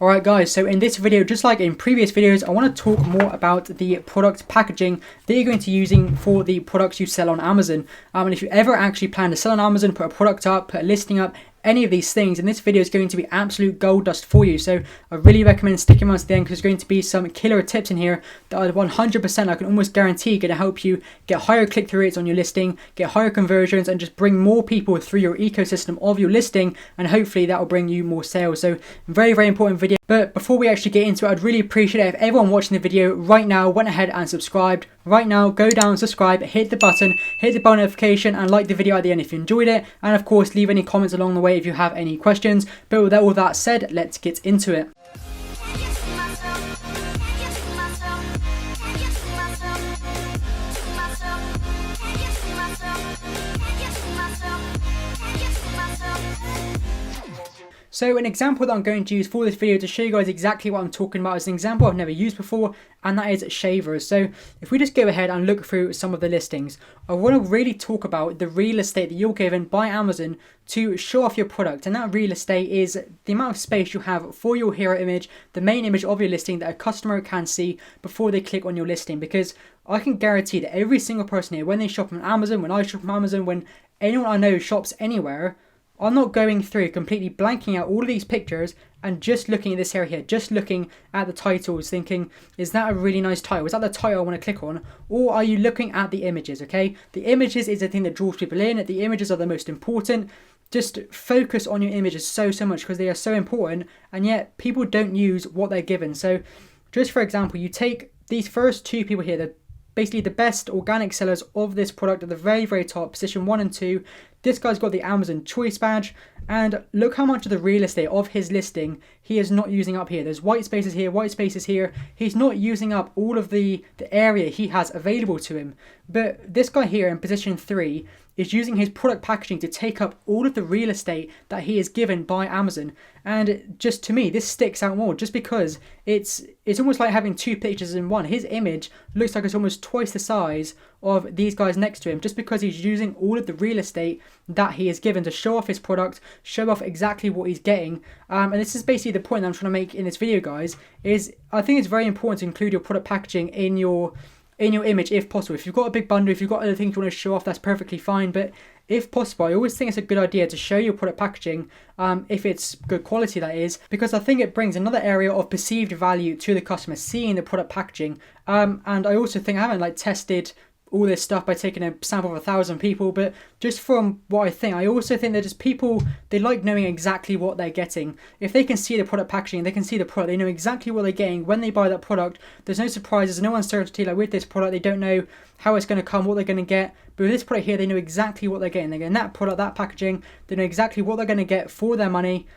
Alright guys, so in this video, just like in previous videos, I want to talk more about the product packaging that you're going to be using for the products you sell on Amazon. And if you ever actually plan to sell on Amazon, put a product up, put a listing up, any of these things, and this video is going to be absolute gold dust for you. So I really recommend sticking around to the end, because there's going to be some killer tips in here that are 100%, I can almost guarantee, going to help you get higher click-through rates on your listing, get higher conversions, and just bring more people through your ecosystem of your listing, and hopefully that will bring you more sales. So very, very important video. But before we actually get into it, I'd really appreciate it if everyone watching the video right now went ahead and subscribed. Right now, go down, subscribe, hit the button, hit the bell notification, and like the video at the end if you enjoyed it. And of course, leave any comments along the way if you have any questions. But with all that said, let's get into it. So an example that I'm going to use for this video to show you guys exactly what I'm talking about is an example I've never used before, and that is shavers. So if we just go ahead and look through some of the listings, I want to really talk about the real estate that you're given by Amazon to show off your product. And that real estate is the amount of space you have for your hero image, the main image of your listing that a customer can see before they click on your listing. Because I can guarantee that every single person here, when they shop on Amazon, when I shop on Amazon, when anyone I know shops anywhere, I'm not going through completely blanking out all of these pictures and just looking at this area here, just looking at the titles, thinking, is that a really nice title? Is that the title I want to click on? Or are you looking at the images, okay? The images is the thing that draws people in. The images are the most important. Just focus on your images so much, because they are so important, and yet people don't use what they're given. So just for example, you take these first two people here, they're basically the best organic sellers of this product at the very, very top, position 1 and 2. This guy's got the Amazon Choice badge, and look how much of the real estate of his listing he is not using up here. There's white spaces here, white spaces here. He's not using up all of the area he has available to him. But this guy here in position 3 is using his product packaging to take up all of the real estate that he is given by Amazon. And just to me, this sticks out more, just because it's almost like having two pictures in one. His image looks like it's almost twice the size of these guys next to him, just because he's using all of the real estate that he is given to show off his product, show off exactly what he's getting. And this is basically the point that I'm trying to make in this video, guys, is I think it's very important to include your product packaging in your image if possible. If you've got a big bundle, if you've got other things you want to show off, that's perfectly fine. But if possible, I always think it's a good idea to show your product packaging, if it's good quality, that is, because I think it brings another area of perceived value to the customer, seeing the product packaging. And I also think, I haven't tested all this stuff by taking a sample of 1,000 people, but just from what I think, I also think that just people, they like knowing exactly what they're getting. If they can see the product packaging, they can see the product, they know exactly what they're getting when they buy that product. There's no surprises, no uncertainty. Like with this product, they don't know how it's going to come, what they're going to get. But with this product here, they know exactly what they're getting. They're getting that product, that packaging. They know exactly what they're going to get for their money.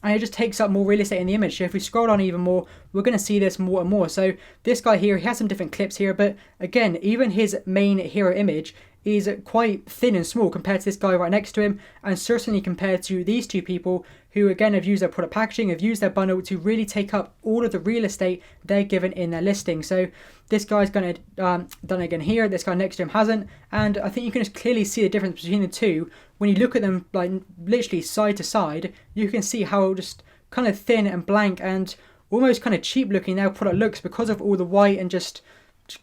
And it just takes up more real estate in the image. So if we scroll down even more, we're going to see this more and more. So this guy here, he has some different clips here, but again, even his main hero image is quite thin and small compared to this guy right next to him, and certainly compared to these two people who again have used their product packaging, have used their bundle to really take up all of the real estate they're given in their listing. So this guy's going to done again here, this guy next to him hasn't, and I think you can just clearly see the difference between the two. When you look at them like literally side to side, you can see how just kind of thin and blank and almost kind of cheap looking their product looks, because of all the white and just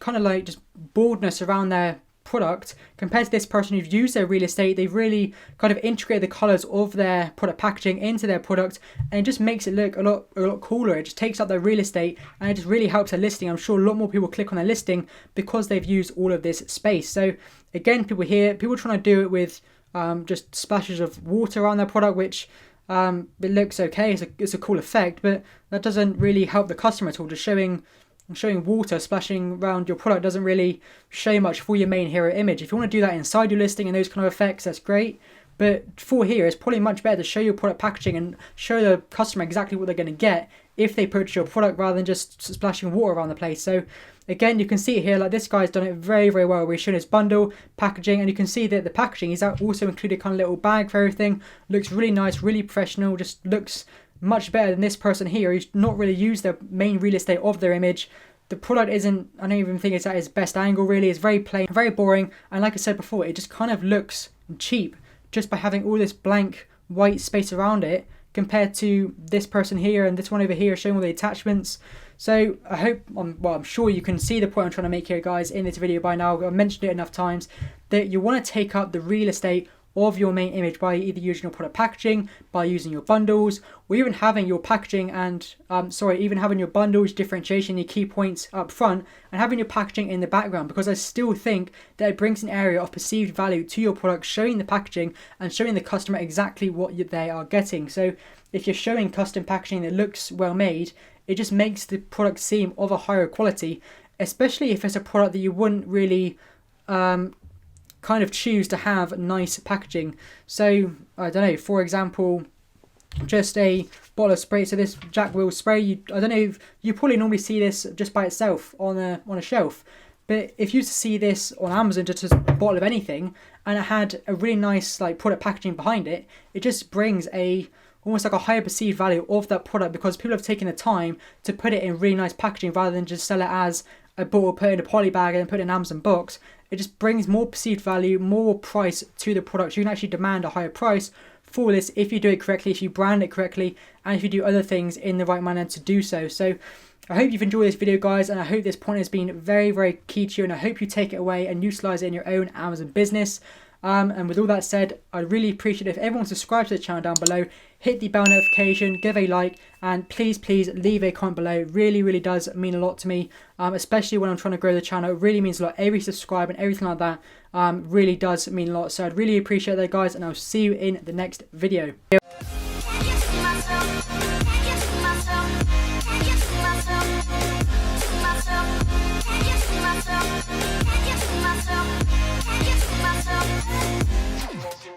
kind of like just baldness around their product, compared to this person who's used their real estate. They've really kind of integrated the colors of their product packaging into their product, and it just makes it look a lot cooler. It just takes up their real estate, and it just really helps their listing. I'm sure a lot more people click on their listing because they've used all of this space. So again, people trying to do it with just splashes of water around their product, which it looks okay, it's a cool effect, but that doesn't really help the customer at all. Just showing water splashing around your product doesn't really show much for your main hero image. If you want to do that inside your listing and those kind of effects, that's great. But for here, it's probably much better to show your product packaging and show the customer exactly what they're going to get if they purchase your product, rather than just splashing water around the place. So again, you can see it here, like this guy's done it very, very well. We're showing his bundle packaging, and you can see that the packaging is also included kind of little bag for everything. Looks really nice, really professional, just looks much better than this person here who's not really used the main real estate of their image. The product isn't, I don't even think it's at its best angle really. It's very plain, very boring, and like I said before, it just kind of looks cheap just by having all this blank white space around it, compared to this person here and this one over here showing all the attachments. So I hope, I'm sure you can see the point I'm trying to make here, guys, in this video by now. I've mentioned it enough times that you want to take up the real estate of your main image by either using your product packaging, by using your bundles, or even having your packaging and, even having your bundles, differentiation, your key points up front, and having your packaging in the background, because I still think that it brings an area of perceived value to your product, showing the packaging and showing the customer exactly what they are getting. So if you're showing custom packaging that looks well made, it just makes the product seem of a higher quality, especially if it's a product that you wouldn't really kind of choose to have nice packaging. So I don't know, for example, just a bottle of spray. So this Jack Wills spray, I don't know if you probably normally see this just by itself on a shelf, but if you used to see this on Amazon, just as a bottle of anything, and it had a really nice like product packaging behind it, it just brings almost like a higher perceived value of that product, because people have taken the time to put it in really nice packaging rather than just sell it as a bottle, put it in a poly bag and put it in an Amazon box. It just brings more perceived value, more price to the product. You can actually demand a higher price for this if you do it correctly, if you brand it correctly, and if you do other things in the right manner to do so. So I hope you've enjoyed this video, guys, and I hope this point has been very, very key to you, and I hope you take it away and utilize it in your own Amazon business. And with all that said, I'd really appreciate it if everyone subscribes to the channel down below, hit the bell notification, give a like, and please leave a comment below. It really, really does mean a lot to me, especially when I'm trying to grow the channel. It really means a lot. Every subscribe and everything like that really does mean a lot. So I'd really appreciate that, guys, and I'll see you in the next video. Myself.